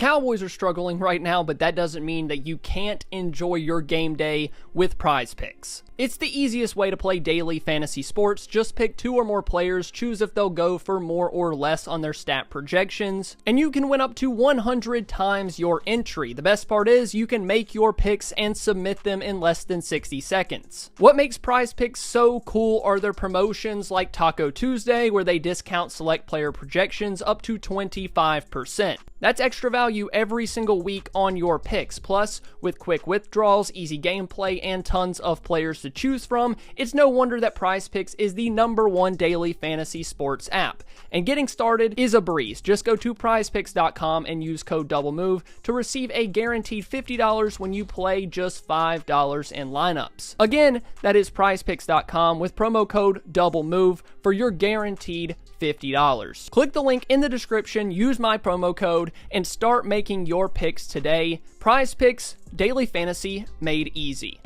Cowboys are struggling right now, but that doesn't mean that you can't enjoy your game day with PrizePicks. It's the easiest way to play daily fantasy sports. Just pick 2 or more players, choose if they'll go for more or less on their stat projections, and you can win up to 100 times your entry. The best part is you can make your picks and submit them in less than 60 seconds. What makes PrizePicks so cool are their promotions like Taco Tuesday, where they discount select player projections up to 25%. That's extra value every single week on your picks. Plus, with quick withdrawals, easy gameplay, and tons of players to choose from, it's no wonder that PrizePicks is the #1 daily fantasy sports app. And getting started is a breeze. Just go to PrizePicks.com and use code DoubleMove to receive a guaranteed $50 when you play just $5 in lineups. Again, that is PrizePicks.com with promo code DoubleMove for your guaranteed $50. Click the link in the description, use my promo code, and start making your picks today. PrizePicks, daily fantasy made easy.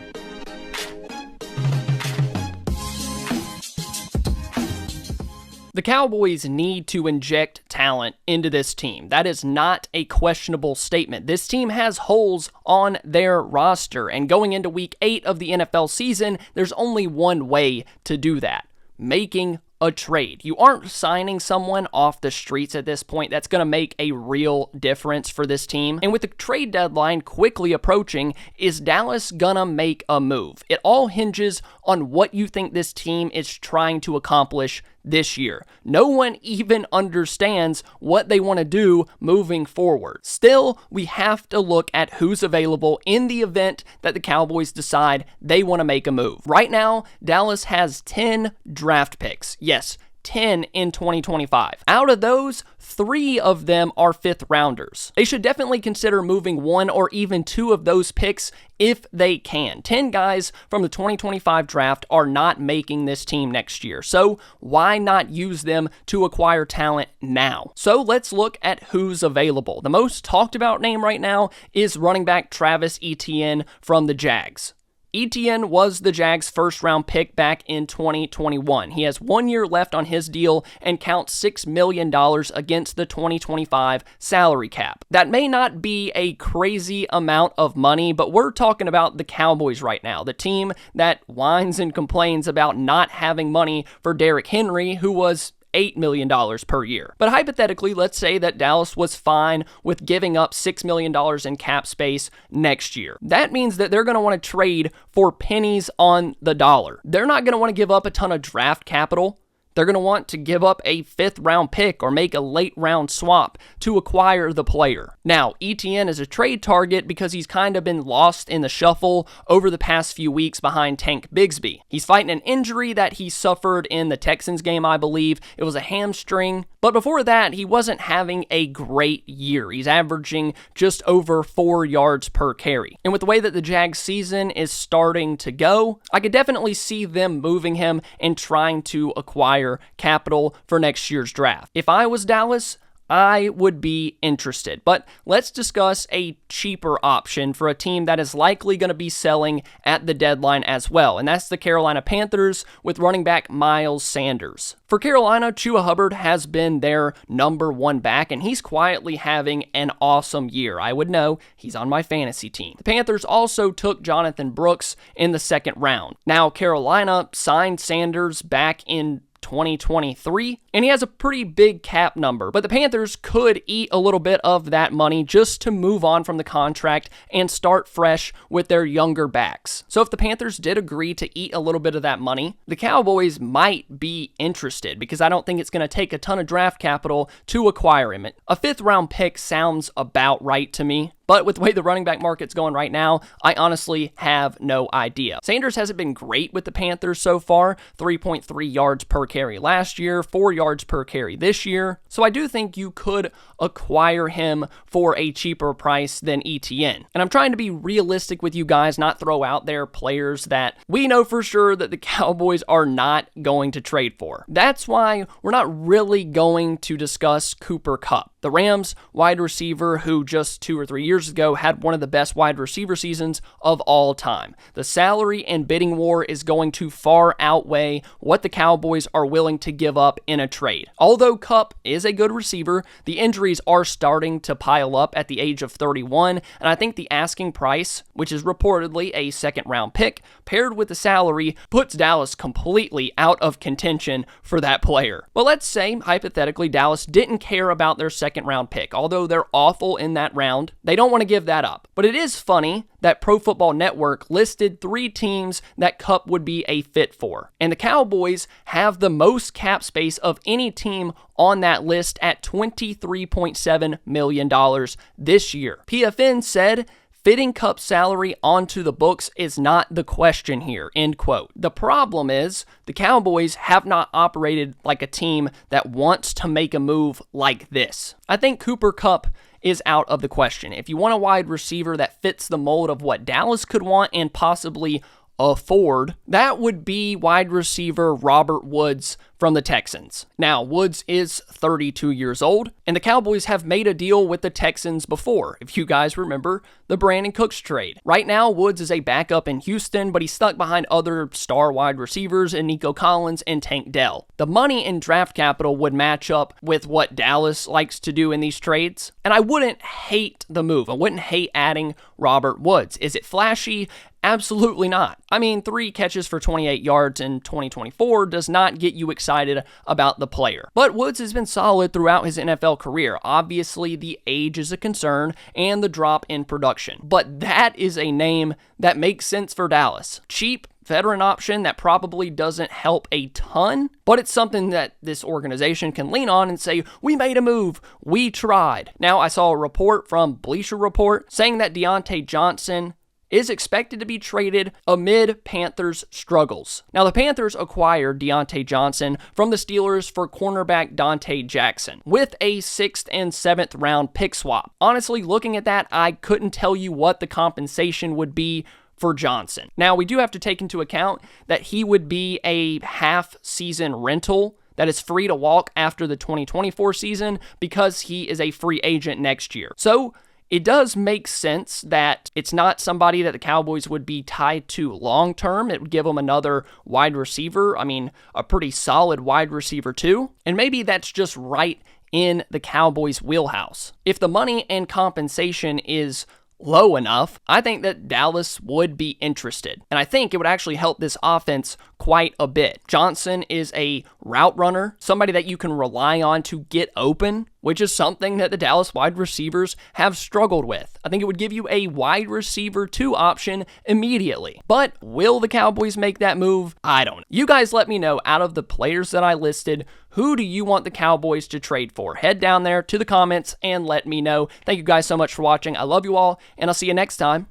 The Cowboys need to inject talent into this team. That is not a questionable statement. This team has holes on their roster, and going into week 8 of the NFL season, there's only one way to do that: making a trade. You aren't signing someone off the streets at this point. That's going to make a real difference for this team. And with the trade deadline quickly approaching, is Dallas gonna make a move? It all hinges on what you think this team is trying to accomplish this year. No one even understands what they want to do moving forward. Still, we have to look at who's available in the event that the Cowboys decide they want to make a move. Right now, Dallas has 10 draft picks. Yes, 10 in 2025. Out of those, 3 of them are 5th rounders. They should definitely consider moving 1 or even 2 of those picks if they can. 10 guys from the 2025 draft are not making this team next year, so why not use them to acquire talent now? So let's look at who's available. The most talked about name right now is running back Travis Etienne from the Jags. Etienne was the Jags' first-round pick back in 2021. He has 1 year left on his deal and counts $6 million against the 2025 salary cap. That may not be a crazy amount of money, but we're talking about the Cowboys right now, the team that whines and complains about not having money for Derrick Henry, who was $8 million per year. But hypothetically, let's say that Dallas was fine with giving up $6 million in cap space next year. That means that they're going to want to trade for pennies on the dollar. They're not going to want to give up a ton of draft capital. They're going to want to give up a 5th round pick or make a late round swap to acquire the player. Now, Etienne is a trade target because he's kind of been lost in the shuffle over the past few weeks behind Tank Bigsby. He's fighting an injury that he suffered in the Texans game, I believe. It was a hamstring. But before that, he wasn't having a great year. He's averaging just over 4 yards per carry. And with the way that the Jags season is starting to go, I could definitely see them moving him and trying to acquire capital for next year's draft. If I was Dallas, I would be interested. But let's discuss a cheaper option for a team that is likely going to be selling at the deadline as well, and that's the Carolina Panthers with running back Miles Sanders. For Carolina, Chuba Hubbard has been their #1 back, and he's quietly having an awesome year. I would know, he's on my fantasy team. The Panthers also took Jonathan Brooks in the 2nd round. Now, Carolina signed Sanders back in 2023, and he has a pretty big cap number, but the Panthers could eat a little bit of that money just to move on from the contract and start fresh with their younger backs. So if the Panthers did agree to eat a little bit of that money, the Cowboys might be interested because I don't think it's going to take a ton of draft capital to acquire him. A 5th round pick sounds about right to me. But with the way the running back market's going right now, I honestly have no idea. Sanders hasn't been great with the Panthers so far. 3.3 yards per carry last year, 4 yards per carry this year. So I do think you could acquire him for a cheaper price than Etienne. And I'm trying to be realistic with you guys, not throw out there players that we know for sure that the Cowboys are not going to trade for. That's why we're not really going to discuss Cooper Kupp, the Rams wide receiver who just 2 or 3 years ago had one of the best wide receiver seasons of all time. The salary and bidding war is going to far outweigh what the Cowboys are willing to give up in a trade. Although Kupp is a good receiver, the injuries are starting to pile up at the age of 31, and I think the asking price, which is reportedly a second-round pick, paired with the salary, puts Dallas completely out of contention for that player. But let's say, hypothetically, Dallas didn't care about their second-round pick. Although they're awful in that round, they don't want to give that up. But it is funny that Pro Football Network listed 3 teams that Kupp would be a fit for. And the Cowboys have the most cap space of any team on that list at $23.7 million this year. PFN said, fitting Kupp's salary onto the books is not the question here, end quote. The problem is the Cowboys have not operated like a team that wants to make a move like this. I think Cooper Kupp is out of the question. If you want a wide receiver that fits the mold of what Dallas could want and possibly afford, that would be wide receiver Robert Woods from the Texans. Now, Woods is 32 years old, and the Cowboys have made a deal with the Texans before, if you guys remember the Brandon Cooks trade. Right now, Woods is a backup in Houston, but he's stuck behind other star wide receivers in Nico Collins and Tank Dell. The money in draft capital would match up with what Dallas likes to do in these trades, and I wouldn't hate the move. I wouldn't hate adding Robert Woods. Is it flashy? Absolutely not. I mean, 3 catches for 28 yards in 2024 does not get you excited about the player. But Woods has been solid throughout his NFL career. Obviously, the age is a concern and the drop in production. But that is a name that makes sense for Dallas. Cheap, veteran option that probably doesn't help a ton, but it's something that this organization can lean on and say, we made a move, we tried. Now, I saw a report from Bleacher Report saying that Deontay Johnson is expected to be traded amid Panthers' struggles. Now, the Panthers acquired Deontay Johnson from the Steelers for cornerback Deontay Jackson with a 6th and 7th round pick swap. Honestly, looking at that, I couldn't tell you what the compensation would be for Johnson. Now, we do have to take into account that he would be a half-season rental that is free to walk after the 2024 season because he is a free agent next year. So, it does make sense that it's not somebody that the Cowboys would be tied to long-term. It would give them another wide receiver. I mean, a pretty solid wide receiver too. And maybe that's just right in the Cowboys' wheelhouse. If the money and compensation is low enough, I think that Dallas would be interested. And I think it would actually help this offense quite a bit. Johnson is a route runner, somebody that you can rely on to get open, which is something that the Dallas wide receivers have struggled with. I think it would give you a wide receiver 2 option immediately. But will the Cowboys make that move? I don't know. You guys let me know, out of the players that I listed, who do you want the Cowboys to trade for? Head down there to the comments and let me know. Thank you guys so much for watching. I love you all, and I'll see you next time.